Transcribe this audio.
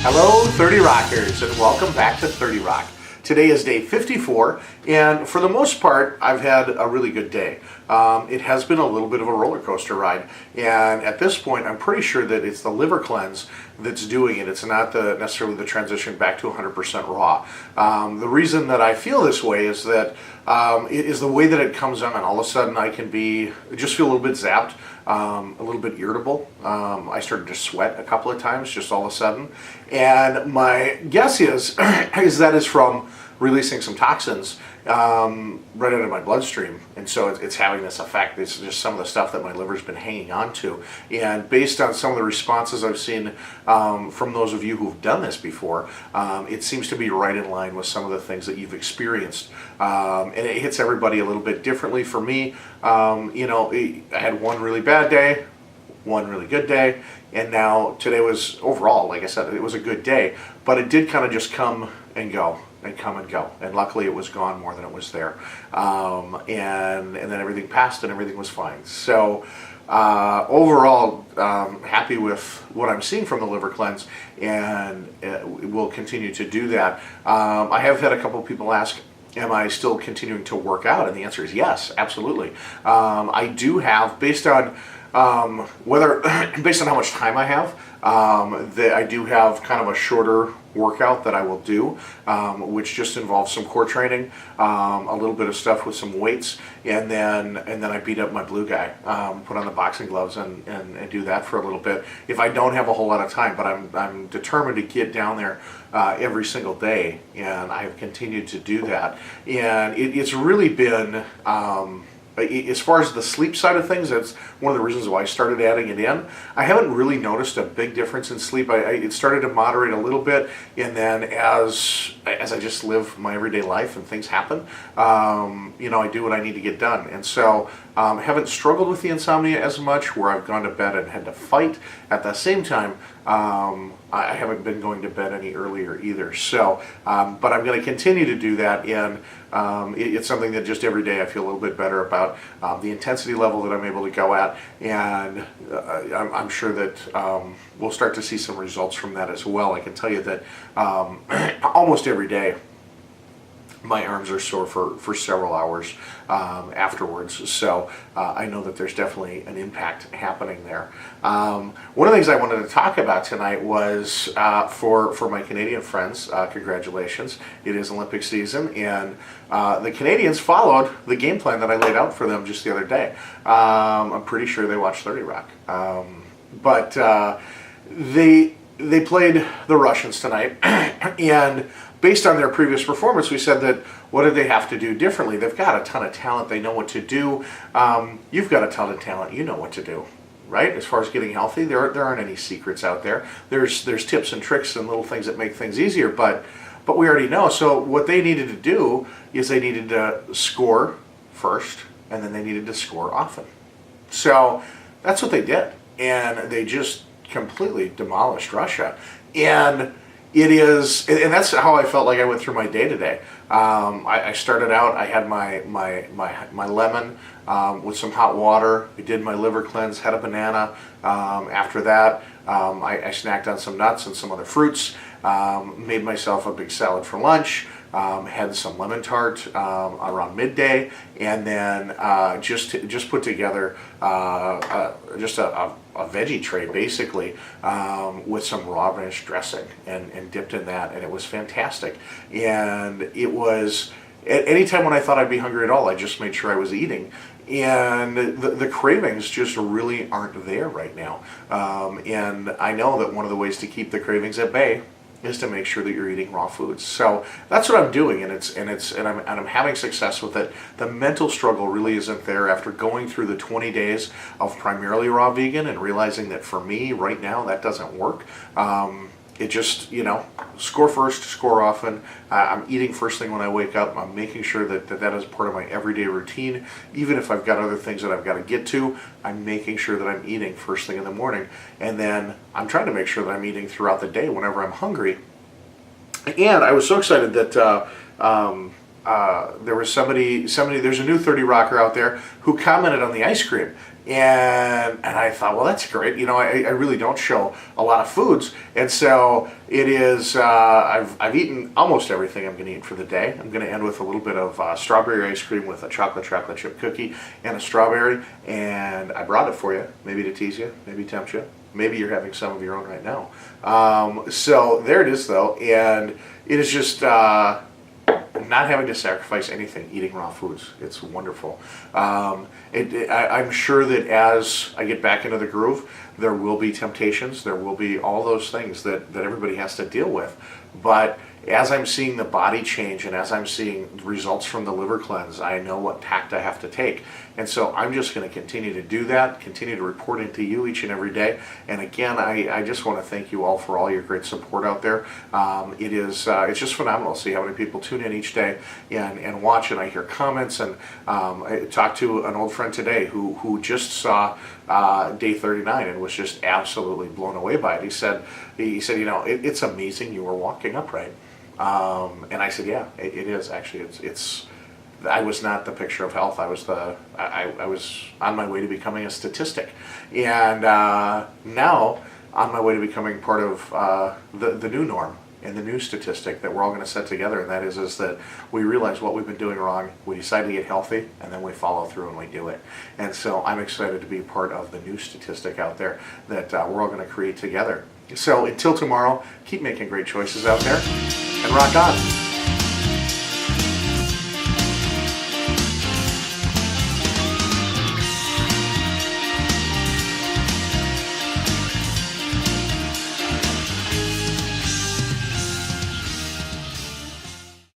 Hello 30 Rockers and welcome back to 30 Rock. Today is day 54 and for the most part I've had a really good day. It has been a little bit of a roller coaster ride, and at this point I'm pretty sure that it's the liver cleanse that's doing it. It's not necessarily the transition back to 100% raw. The reason that I feel this way is that it is the way that it comes on. All of a sudden I can just feel a little bit zapped, a little bit irritable. I started to sweat a couple of times just all of a sudden, and my guess is that is from releasing some toxins right into my bloodstream, and so it's having this effect. It's just some of the stuff that my liver's been hanging on to, and based on some of the responses I've seen from those of you who've done this before, it seems to be right in line with some of the things that you've experienced, and it hits everybody a little bit differently. For me, I had one really bad day, one really good day, and now today was overall, like I said, it was a good day, but it did kind of just come and go and come and go, and luckily it was gone more than it was there, and then everything passed and everything was fine. So overall, happy with what I'm seeing from the liver cleanse, and we'll continue to do that. I have had a couple of people ask, am I still continuing to work out? And the answer is yes, absolutely. I do have, based on based on how much time I have, that I do have kind of a shorter workout that I will do, which just involves some core training, a little bit of stuff with some weights, and then I beat up my blue guy, put on the boxing gloves and do that for a little bit. If I don't have a whole lot of time, but I'm determined to get down there every single day, and I have continued to do that, and it's really been. As far as the sleep side of things, that's one of the reasons why I started adding it in. I haven't really noticed a big difference in sleep. It started to moderate a little bit, and then as I just live my everyday life and things happen, I do what I need to get done. And so haven't struggled with the insomnia as much, where I've gone to bed and had to fight. At the same time, I haven't been going to bed any earlier either. So, but I'm going to continue to do that, and it's something that just every day I feel a little bit better about the intensity level that I'm able to go at, and I'm sure that we'll start to see some results from that as well. I can tell you that almost every day my arms are sore for several hours afterwards, so I know that there's definitely an impact happening there. One of the things I wanted to talk about tonight was for my Canadian friends, congratulations. It is Olympic season, and the Canadians followed the game plan that I laid out for them just the other day. I'm pretty sure they watched 30 Rock, but they played the Russians tonight, and based on their previous performance, we said that what did they have to do differently? They've got a ton of talent. They know what to do. You've got a ton of talent. You know what to do, right? As far as getting healthy, there aren't any secrets out there. There's tips and tricks and little things that make things easier, but we already know. So what they needed to do is they needed to score first, and then they needed to score often. So that's what they did, and they just completely demolished Russia. And that's how I felt like I went through my day today. I started out, I had my lemon with some hot water. I did my liver cleanse, had a banana. After that, I snacked on some nuts and some other fruits, made myself a big salad for lunch, had some lemon tart around midday, and then just put together just a veggie tray, basically, with some raw ranch dressing, and dipped in that, and it was fantastic. And it was, at any time when I thought I'd be hungry at all, I just made sure I was eating. And the cravings just really aren't there right now. And I know that one of the ways to keep the cravings at bay is to make sure that you're eating raw foods. So that's what I'm doing, and I'm having success with it. The mental struggle really isn't there after going through the 20 days of primarily raw vegan and realizing that for me right now that doesn't work. It just, score first, score often. I'm eating first thing when I wake up. I'm making sure that is part of my everyday routine. Even if I've got other things that I've got to get to, I'm making sure that I'm eating first thing in the morning. And then I'm trying to make sure that I'm eating throughout the day whenever I'm hungry. And I was so excited that there was somebody. There's a new 30 Rocker out there who commented on the ice cream, and I thought, well, that's great. You know, I really don't show a lot of foods, and so it is. I've eaten almost everything I'm going to eat for the day. I'm going to end with a little bit of strawberry ice cream with a chocolate chip cookie and a strawberry, and I brought it for you, maybe to tease you, maybe tempt you. Maybe you're having some of your own right now. So there it is, though, and it is just not having to sacrifice anything, eating raw foods. It's wonderful. I'm sure that as I get back into the groove, there will be temptations. There will be all those things that everybody has to deal with. But as I'm seeing the body change and as I'm seeing results from the liver cleanse, I know what tact I have to take. And so I'm just going to continue to do that, continue to report into you each and every day. And again, I just want to thank you all for all your great support out there. It's just phenomenal to see how many people tune in each day and watch, and I hear comments. And I talked to an old friend today who just saw day 39 and was just absolutely blown away by it. He said, you know, it's amazing you were walking upright. And I said, yeah, it is actually. I was not the picture of health. I was on my way to becoming a statistic, and now on my way to becoming part of the new norm and the new statistic that we're all going to set together. And that is that we realize what we've been doing wrong. We decide to get healthy, and then we follow through and we do it. And so I'm excited to be part of the new statistic out there that we're all going to create together. So until tomorrow, keep making great choices out there, and rock on.